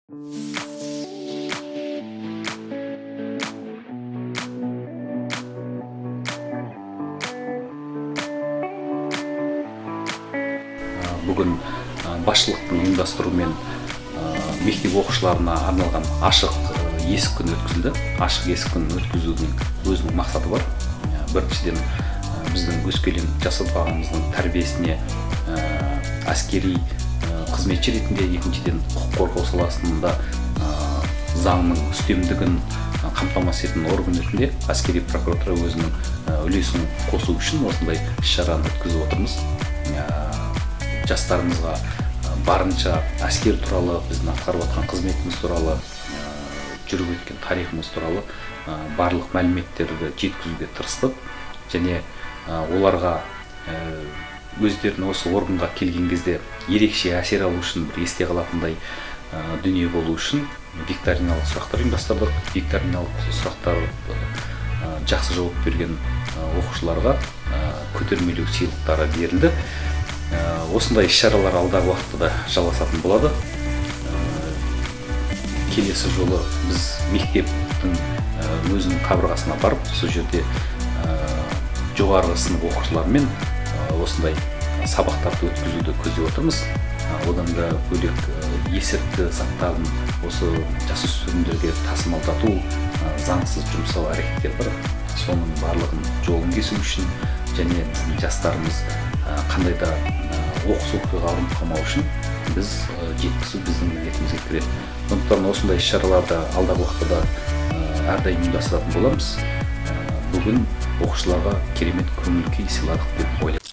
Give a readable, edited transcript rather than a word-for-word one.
Бүгін басшылықтың ұйымдастыруымен мектеп оқушыларына арналған ашық есік күні өткізілді. Ашық есік күнін өткізудің өзінің мақсаты бар. Біріншіден біздің өскелең жас ұрпағымыздың тәрбиесіне әскери қызметші ретінде, екіншіден құқық қорғау саласында заңның үстемдігін қамтамасыз ететін орган ретінде әскери прокуратура өзінің үлесін қосу үшін осындай іс-шараны өткізіп отырмыз. Жастарымызға барынша әскер туралы, біздің атқарып жатқан қызметіміз туралы, жүріп өткен тарихымыз туралы барлық мәліметтерді жеткізуге тырыстық, және оларға өздерін осы органға келген кезде ерекше әсер алу үшін, бір есте қалатындай дүние болу үшін викториналық сұрақтар ұйымдастырдық. Викториналық сұрақтар жақсы жауап берген оқушыларға көтермелеу сыйлықтары берілді. Осындай іс-шаралар алдағы уақытта да жалғасатын болады. Келесі жолы біз мектептің өзінің қабырғасына барып, сол жерде жоғарғы сынып оқушыларымен осындай сабақтарды өткізуді көздеп отырмыз. Одан да бөлек есірткі заттарын осы жасөспірімдерге тасымалдату, заңсыз жұмсау әрекеттері бар. Соның барлығын жолын кесу үшін және біздің жастарымыз қандай да оқыс оқиғаға ұрынып қалмау үшін біз жеткізу біздің міндетімізге кіреді. Сондықтан осындай іс-шараларды алдағы уақытта да әрдайым ұйымдастыратын боламыз. Бүгін оқушыларға керемет көңіл күй сыйладық деп ойлаймын.